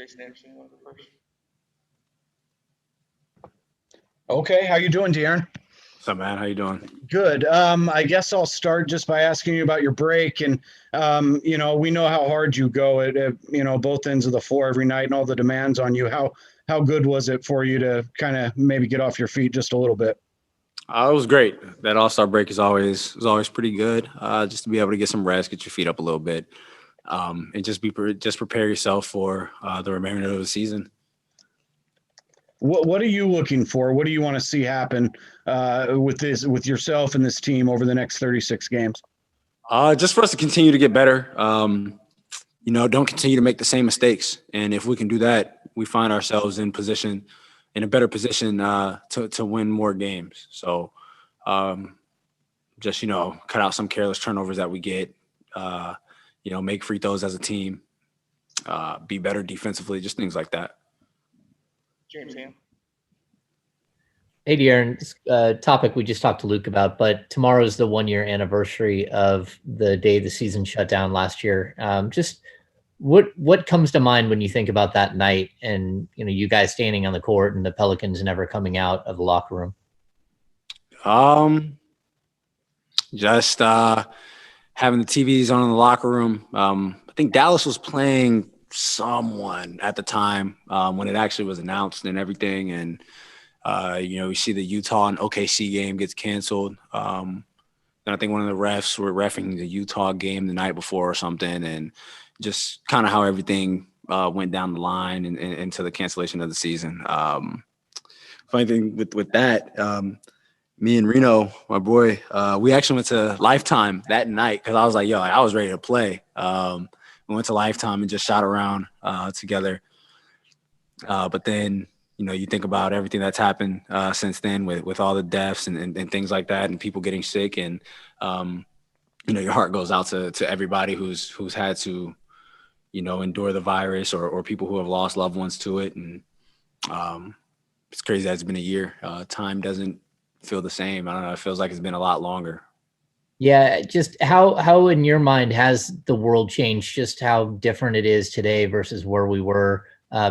Jason Anderson, you want to go first? Okay, how you doing, De'Aaron? What's up, man? How you doing? Good. I guess I'll start just by asking you about your break, and we know how hard you go at both ends of the floor every night, and all the demands on you. How good was it for you to kind of maybe get off your feet just a little bit? It was great. That All-Star break is always pretty good. Just to be able to get some rest, get your feet up a little bit, and just prepare yourself for the remainder of the season. What are you looking for? What do you want to see happen with yourself and this team over the next 36 games? Just for us to continue to get better. Don't continue to make the same mistakes. And if we can do that, we find ourselves in a better position to win more games. So just, cut out some careless turnovers that we get, make free throws as a team, be better defensively, just things like that. James Ham. Hey, De'Aaron, this topic we just talked to Luke about, but tomorrow is the 1-year anniversary of the day the season shut down last year. Just what comes to mind when you think about that night and, you guys standing on the court and the Pelicans never coming out of the locker room? Just having the TVs on in the locker room. I think Dallas was playing someone at the time when it actually was announced and everything. And, we see the Utah and OKC game gets canceled. And I think one of the refs were reffing the Utah game the night before or something. And just kind of how everything went down the line and into the cancellation of the season. Funny thing with that, me and Reno, my boy, we actually went to Lifetime that night because I was like, I was ready to play. We went to Lifetime and just shot around together. But then, you think about everything that's happened since then with all the deaths and things like that and people getting sick. And, your heart goes out to everybody who's had to, endure the virus or people who have lost loved ones to it. And it's crazy that it's been a year. Time doesn't feel the same. I don't know. It feels like it's been a lot longer. Yeah, just how in your mind has the world changed? Just how different it is today versus where we were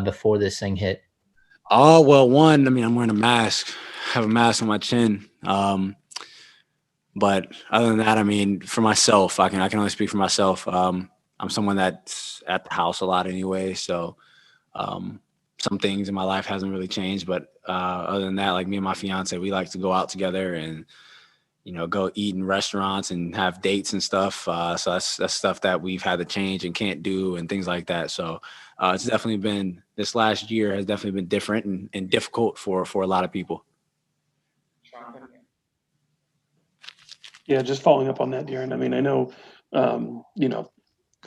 before this thing hit? Oh, well, one, I'm wearing a mask. I have a mask on my chin. But other than that, for myself, I can only speak for myself. I'm someone that's at the house a lot anyway, so some things in my life hasn't really changed. But other than that, like me and my fiance, we like to go out together and go eat in restaurants and have dates and stuff. So that's stuff that we've had to change and can't do and things like that. So it's definitely been, this last year has definitely been different and difficult for a lot of people. Yeah, just following up on that, De'Aaron. I know,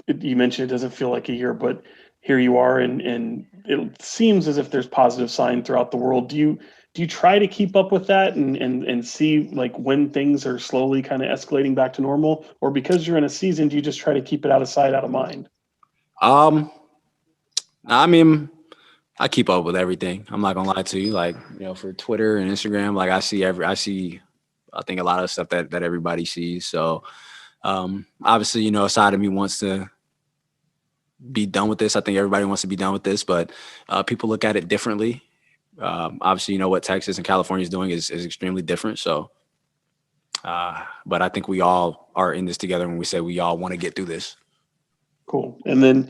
you mentioned it doesn't feel like a year, but here you are, and it seems as if there's positive sign throughout the world. Do you try to keep up with that and see like when things are slowly kind of escalating back to normal, or because you're in a season, do you just try to keep it out of sight, out of mind? I keep up with everything. I'm not gonna lie to you. Like, for Twitter and Instagram, like I see I think a lot of stuff that everybody sees. So obviously, a side of me wants to be done with this. I think everybody wants to be done with this, but people look at it differently. Obviously, what Texas and California is doing is extremely different. So, but I think we all are in this together when we say we all want to get through this. Cool. And then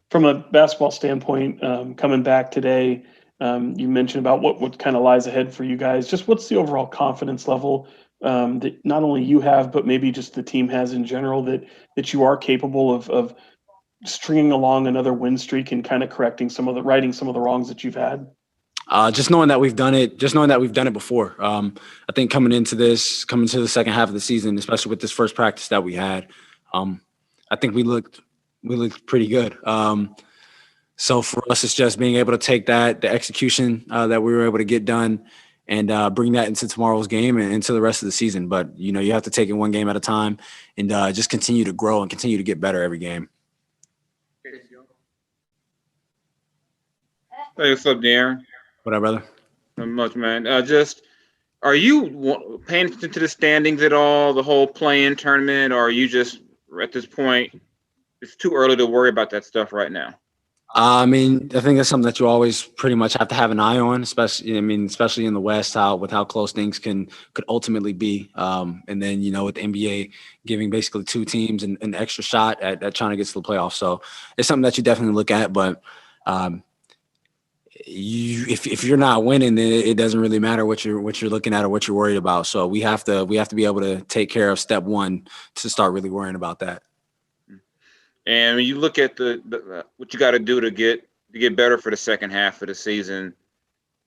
from a basketball standpoint, coming back today, you mentioned about what kind of lies ahead for you guys. Just what's the overall confidence level that not only you have, but maybe just the team has in general, that you are capable of stringing along another win streak and kind of righting some of the wrongs that you've had? Just knowing that we've done it before. I think coming into the second half of the season, especially with this first practice that we had, I think we looked pretty good. So for us, it's just being able to take the execution that we were able to get done and bring that into tomorrow's game and into the rest of the season. But, you have to take it one game at a time and just continue to grow and continue to get better every game. Hey, what's up, De'Aaron? What up, brother? Not much, man. Are you paying attention to the standings at all, the whole play-in tournament, or are you just, at this point, it's too early to worry about that stuff right now? I mean, I think that's something that you always pretty much have to have an eye on, especially in the West, with how close things could ultimately be. And then, with the NBA giving basically two teams an extra shot at trying to get to the playoffs. So it's something that you definitely look at, but if you're not winning, then it doesn't really matter what you're looking at or what you're worried about. So we have to be able to take care of step one to start really worrying about that. And when you look at what you got to do to get better for the second half of the season,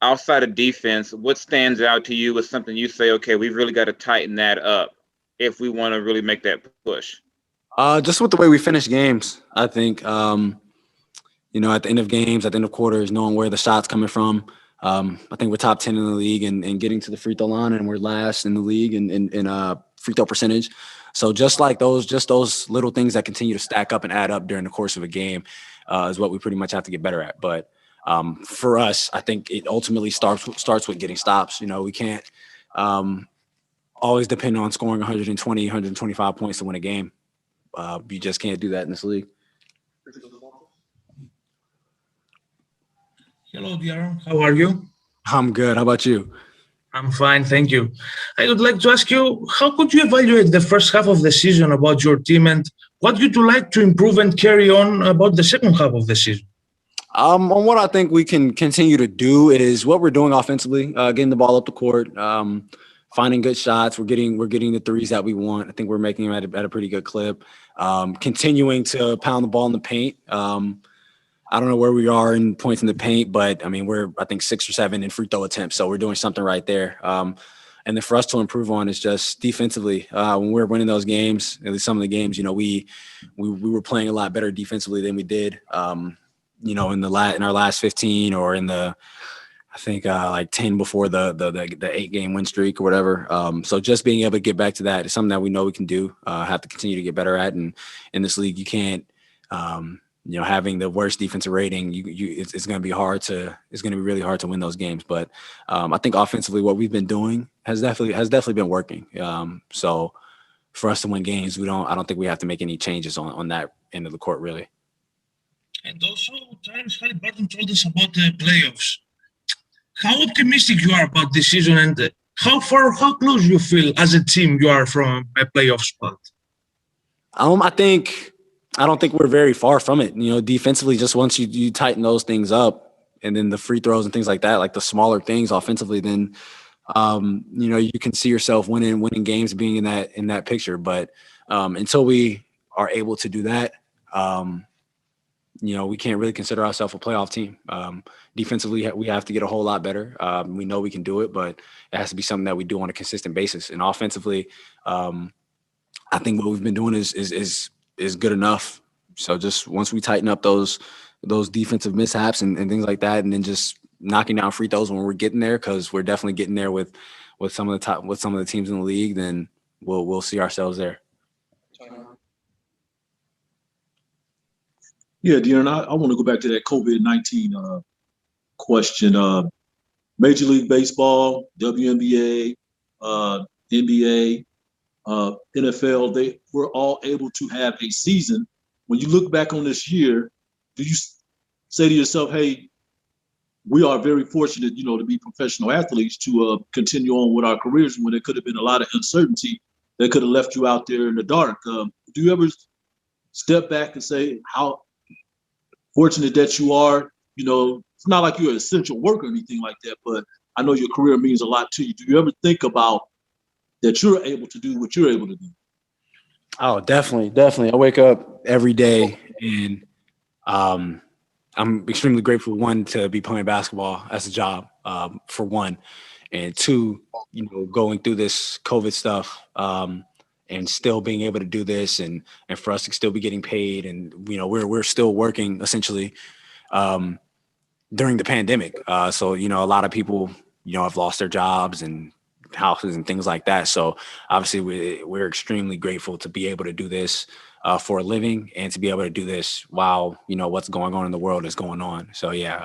outside of defense, what stands out to you as something you say, okay, we've really got to tighten that up if we want to really make that push? Just with the way we finish games, I think, at the end of games, at the end of quarters, knowing where the shot's coming from. I think we're top 10 in the league and getting to the free throw line, and we're last in the league in free throw percentage. So just those little things that continue to stack up and add up during the course of a game is what we pretty much have to get better at. But for us, I think it ultimately starts with getting stops. We can't always depend on scoring 120, 125 points to win a game. You just can't do that in this league. Hello, Dion. How are you? I'm good. How about you? I'm fine, thank you. I would like to ask you, how could you evaluate the first half of the season about your team, and what would you like to improve and carry on about the second half of the season? On what I think we can continue to do is what we're doing offensively, getting the ball up the court, finding good shots. We're getting the threes that we want. I think we're making them at a pretty good clip. Continuing to pound the ball in the paint. I don't know where we are in points in the paint, but I mean, we're, I think, 6 or 7 in free throw attempts. So we're doing something right there. And then for us to improve on is just defensively. When we're winning those games, at least some of the games, we were playing a lot better defensively than we did, in our last 15 or in the, I think like 10 before the 8-game win streak or whatever. So just being able to get back to that is something that we know we can do, have to continue to get better at. And in this league, you can't, having the worst defensive rating, it's going to be really hard to win those games. But I think offensively, what we've been doing has definitely been working. So for us to win games, I don't think we have to make any changes on that end of the court, really. And also, Terrence Halliburton told us about the playoffs. How optimistic you are about this season, and how close you feel as a team you are from a playoff spot? I don't think we're very far from it. Defensively, just once you tighten those things up, and then the free throws and things like that, like the smaller things offensively, then you can see yourself winning games, being in that picture. But until we are able to do that, we can't really consider ourselves a playoff team. Defensively, we have to get a whole lot better. We know we can do it, but it has to be something that we do on a consistent basis. And offensively, I think what we've been doing is good enough. So just once we tighten up those defensive mishaps and things like that, and then just knocking down free throws when we're getting there, because we're definitely getting there with some of the teams in the league, then we'll see ourselves there. Yeah, De'Aaron, I want to go back to that COVID-19 question. Major League Baseball, WNBA, NBA, NFL, they were all able to have a season. When you look back on this year, do you say to yourself, hey, we are very fortunate, to be professional athletes, to continue on with our careers when there could have been a lot of uncertainty that could have left you out there in the dark? Do you ever step back and say how fortunate that you are? It's not like you're an essential worker or anything like that, but I know your career means a lot to you. Do you ever think about that you're able to do what you're able to do? Oh, definitely. I wake up every day and I'm extremely grateful, one, to be playing basketball as a job, for one, and two, going through this COVID stuff and still being able to do this and for us to still be getting paid. And, we're still working essentially during the pandemic. So, a lot of people, have lost their jobs and houses and things like that. So obviously we're extremely grateful to be able to do this for a living and to be able to do this while, what's going on in the world is going on. So yeah,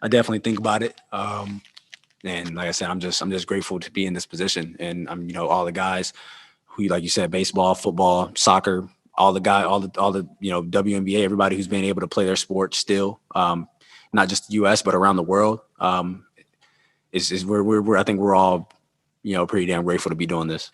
I definitely think about it. And like I said, I'm just grateful to be in this position. And I'm, all the guys who, like you said, baseball, football, soccer, all the WNBA, everybody who's been able to play their sport still, not just the U.S. but around the world. I think we're all pretty damn grateful to be doing this.